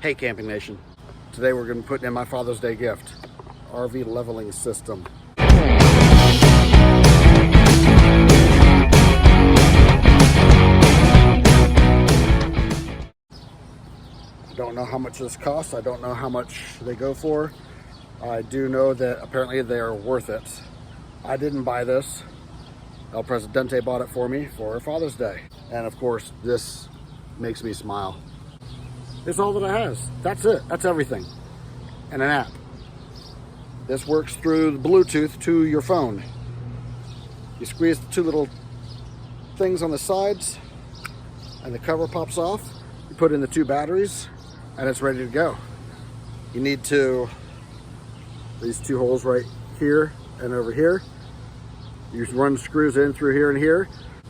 Hey Camping Nation, today we're going to put in my Father's Day gift, RV leveling system. Don't know how much this costs, I don't know how much they go for. I do know that apparently they're worth it. I didn't buy this. El Presidente bought it for me for Father's Day. And of course, this makes me smile. It's all that it has. That's it. That's everything. And an app. This works through the Bluetooth to your phone. You squeeze the two little things on the sides and the cover pops off. You put in the two batteries and it's ready to go. You need these two holes right here and over here. You run screws in through here and here,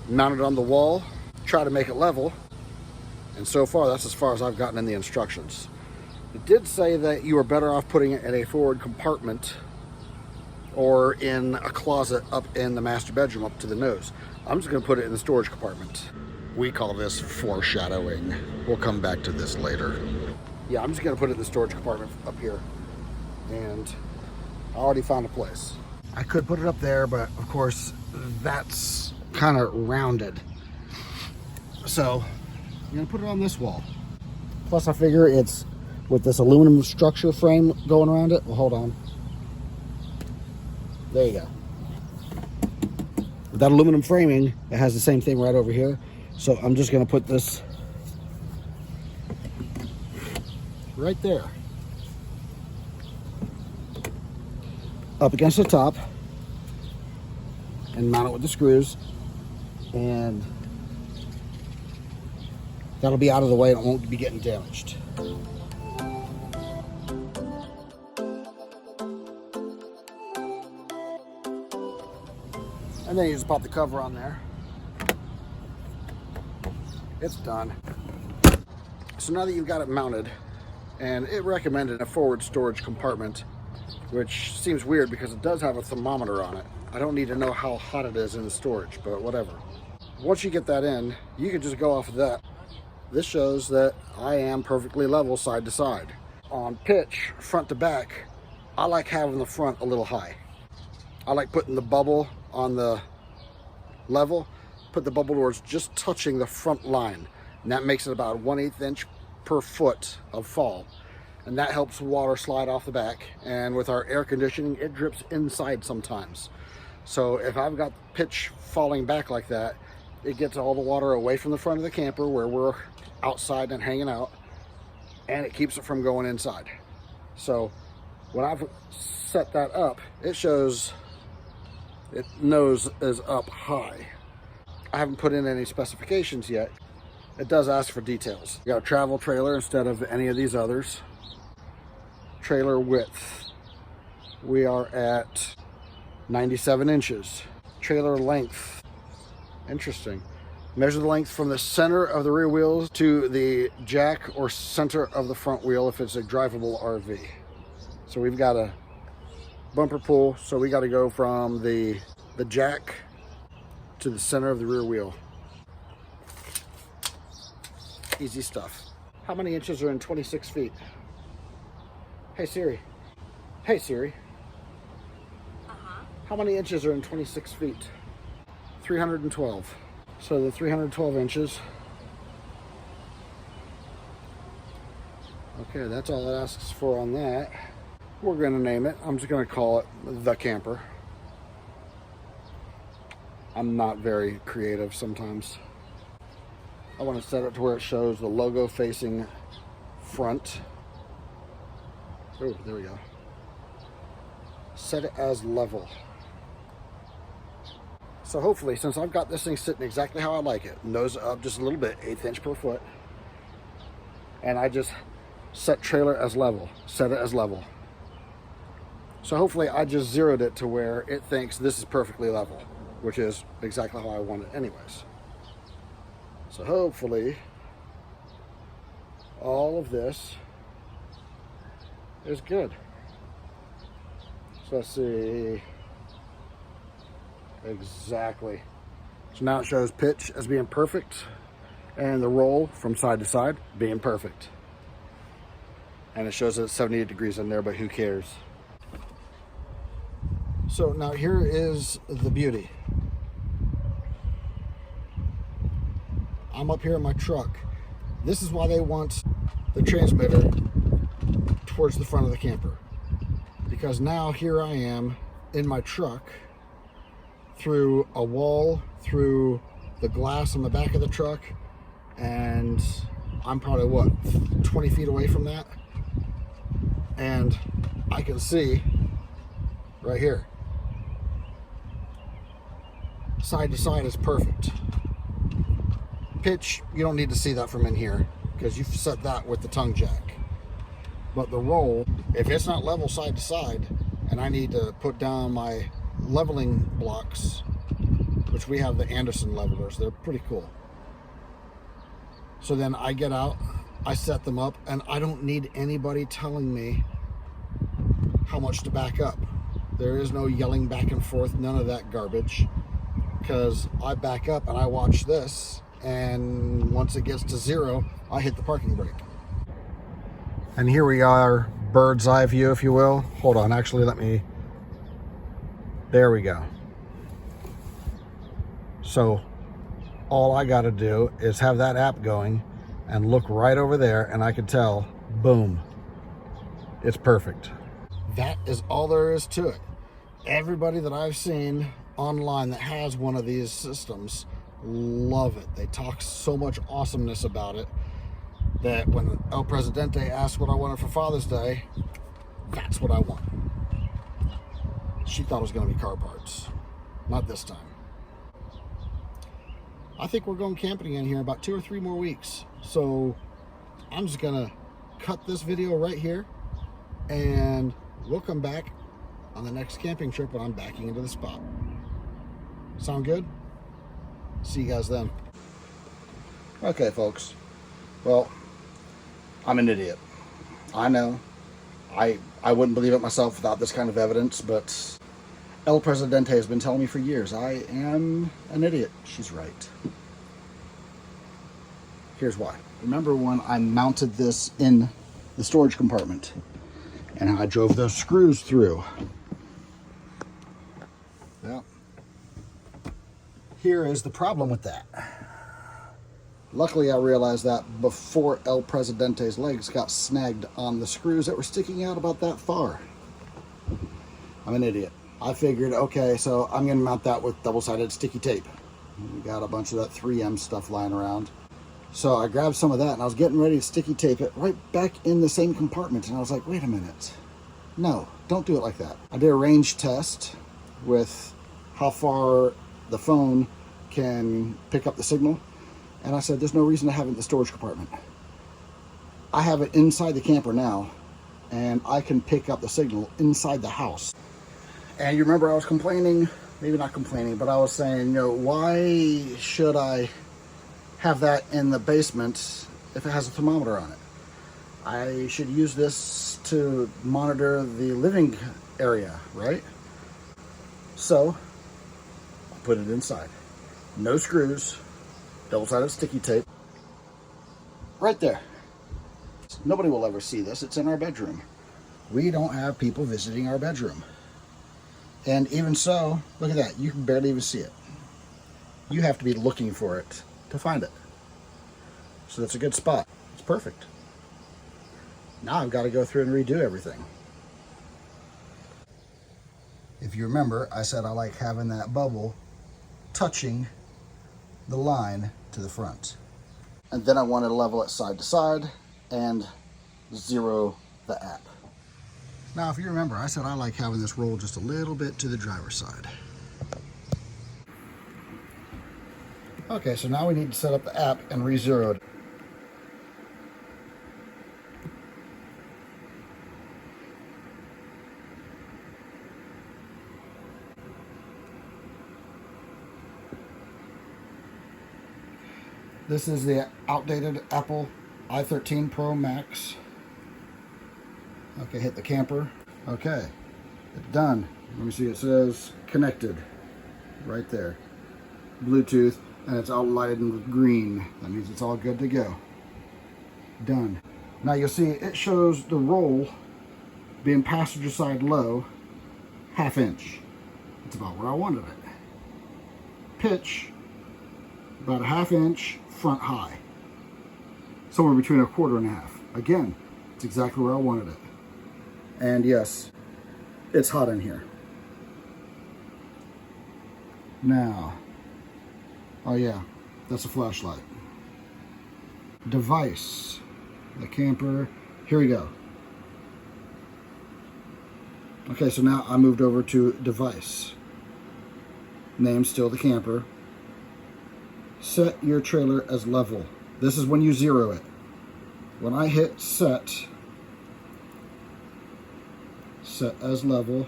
mount it on the wall, try to make it level. And so far, that's as far as I've gotten in the instructions. It did say that you are better off putting it in a forward compartment or in a closet up in the master bedroom up to the nose. I'm just gonna put it in the storage compartment. We call this foreshadowing. We'll come back to this later. Yeah, I'm just gonna put it in the storage compartment up here. And I already found a place. I could put it up there, but of course, that's kind of rounded. So, I'm gonna put it on this wall. Plus I figure it's with this aluminum structure frame going around it. Well, hold on. There you go. With that aluminum framing, it has the same thing right over here. So I'm just gonna put this right there. Up against the top and mount it with the screws, and that'll be out of the way and it won't be getting damaged. And then you just pop the cover on there. It's done. So now that you've got it mounted, and it recommended a forward storage compartment, which seems weird because it does have a thermometer on it. I don't need to know how hot it is in the storage, but whatever. Once you get that in, you can just go off of that. This shows that I am perfectly level side to side. On pitch, front to back, I like having the front a little high. I like putting the bubble on the level, put the bubble doors just touching the front line. And that makes it about 1/8 inch per foot of fall. And that helps water slide off the back. And with our air conditioning, it drips inside sometimes. So if I've got pitch falling back like that, it gets all the water away from the front of the camper where we're outside and hanging out, and it keeps it from going inside. So when I've set that up, it shows it nose is up high. I haven't put in any specifications yet. It does ask for details. We got a travel trailer instead of any of these others. Trailer width, we are at 97 inches. Trailer length, interesting. Measure the length from the center of the rear wheels to the jack or center of the front wheel if it's a drivable RV. So we've got a bumper pull, so we got to go from the jack to the center of the rear wheel. Easy stuff. How many inches are in 26 feet? Hey Siri. Hey Siri. How many inches are in 26 feet? 312. So the 312 inches. Okay, that's all it asks for on that. We're gonna name it. I'm just gonna call it the camper. I'm not very creative sometimes. I want to set it to where it shows the logo facing front. Oh, there we go. Set it as level. So hopefully, since I've got this thing sitting exactly how I like it, nose up just a little bit, 1/8 inch per foot, and I just set trailer as level, set it as level. So hopefully I just zeroed it to where it thinks this is perfectly level, which is exactly how I want it anyways. So hopefully all of this is good. So let's see. Exactly. So now it shows pitch as being perfect and the roll from side to side being perfect. And it shows that it's 78 degrees in there, but who cares? So now here is the beauty. I'm up here in my truck. This is why they want the transmitter towards the front of the camper. Because now here I am in my truck through a wall, through the glass on the back of the truck, and I'm probably, what, 20 feet away from that? And I can see right here. Side to side is perfect. Pitch, you don't need to see that from in here because you've set that with the tongue jack. But the roll, if it's not level side to side and I need to put down my leveling blocks, which we have the Anderson levelers, they're pretty cool. So then I get out, I set them up, and I don't need anybody telling me how much to back up. There is no yelling back and forth, none of that garbage, because I back up and I watch this, and once it gets to 0, I hit the parking brake. And here we are, bird's eye view, if you will. Hold on, actually, there we go. So all I got to do is have that app going and look right over there, and I can tell, boom, it's perfect. That is all there is to it. Everybody that I've seen online that has one of these systems love it. They talk so much awesomeness about it that when El Presidente asked what I wanted for Father's Day, that's what I want. She thought it was going to be car parts. Not this time. I think we're going camping in here in about 2 or 3 more weeks. So I'm just gonna cut this video right here and we'll come back on the next camping trip when I'm backing into the spot. Sound good? See you guys then. Okay, folks. Well, I'm an idiot. I know. I wouldn't believe it myself without this kind of evidence, but El Presidente has been telling me for years I am an idiot. She's right. Here's why. Remember when I mounted this in the storage compartment and I drove those screws through? Well, here is the problem with that. Luckily, I realized that before El Presidente's legs got snagged on the screws that were sticking out about that far. I'm an idiot. I figured, okay, so I'm going to mount that with double-sided sticky tape. We got a bunch of that 3M stuff lying around. So I grabbed some of that and I was getting ready to sticky tape it right back in the same compartment. And I was like, wait a minute. No, don't do it like that. I did a range test with how far the phone can pick up the signal. And I said, there's no reason to have it in the storage compartment. I have it inside the camper now, and I can pick up the signal inside the house. And you remember I was complaining, maybe not complaining, but I was saying, you know, why should I have that in the basement if it has a thermometer on it? I should use this to monitor the living area, right? So, I put it inside. No screws, double-sided sticky tape. Right there. Nobody will ever see this. It's in our bedroom. We don't have people visiting our bedroom. And even so, look at that. You can barely even see it. You have to be looking for it to find it. So that's a good spot. It's perfect. Now I've got to go through and redo everything. If you remember, I said I like having that bubble touching the line to the front. And then I wanted to level it side to side and zero the app. Now, if you remember, I said I like having this roll just a little bit to the driver's side. Okay, so now we need to set up the app and re-zero it. This is the outdated Apple i13 Pro Max. Okay, hit the camper. Okay, it's done. Let me see, it says connected right there. Bluetooth, and it's all lighted in green. That means it's all good to go. Done. Now you'll see it shows the roll being passenger side low, 1/2 inch. It's about where I wanted it. Pitch, about 1/2 inch front high. Somewhere between 1/4 and 1/2. Again, it's exactly where I wanted it. And yes, it's hot in here. Now, oh yeah, that's a flashlight. Device, the camper, here we go. Okay, so now I moved over to device. Name still the camper. Set your trailer as level. This is when you zero it. When I hit set as level,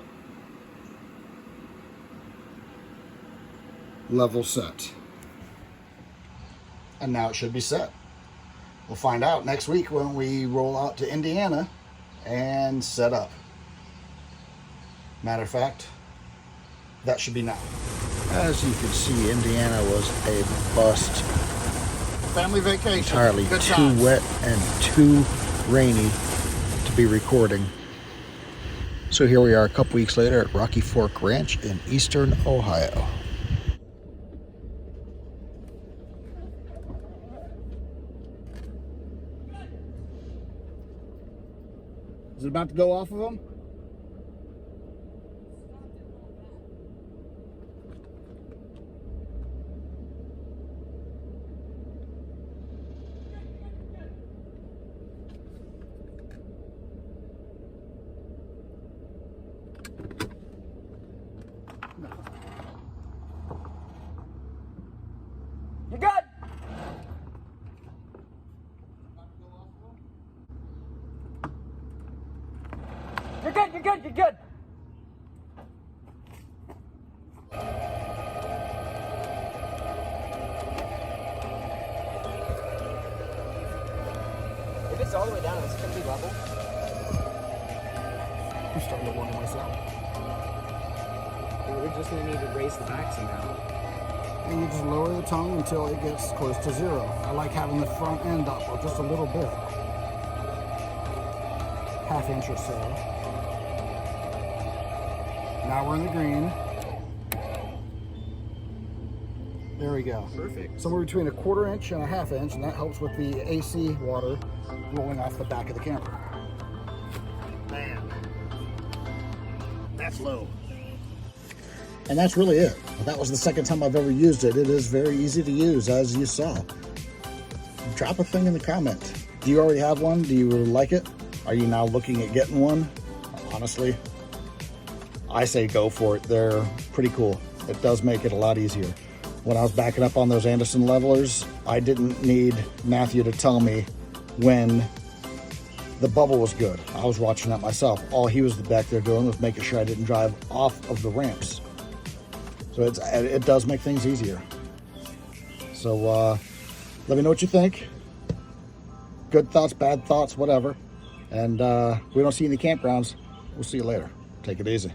level set. And now it should be set. We'll find out next week when we roll out to Indiana and set up. Matter of fact, that should be now. As you can see, Indiana was a bust. Family vacation. Entirely too wet and too rainy to be recording. So here we are a couple weeks later at Rocky Fork Ranch in eastern Ohio. Is it about to go off of them? You good? You're good, you're good, you're good. If it's all the way down, it's gonna be level. I'm starting to wonder myself. We're just gonna need to raise the back somehow. And you just lower the tongue until it gets close to zero. I like having the front end up or just a little bit. 1/2 inch or so. Now we're in the green. There we go. Perfect. Somewhere between 1/4 inch and 1/2 inch, and that helps with the AC water rolling off the back of the camper. Man, that's low. And that's really it. That was the second time I've ever used it. It is very easy to use, as you saw. Drop a thing in the comment. Do you already have one? Do you really like it? Are you now looking at getting one? Honestly, I say go for it. They're pretty cool. It does make it a lot easier. When I was backing up on those Anderson levelers, I didn't need Matthew to tell me when the bubble was good. I was watching that myself. All he was back there doing was making sure I didn't drive off of the ramps. So it does make things easier. So let me know what you think. Good thoughts, bad thoughts, whatever. And we don't see you in the campgrounds. We'll see you later. Take it easy.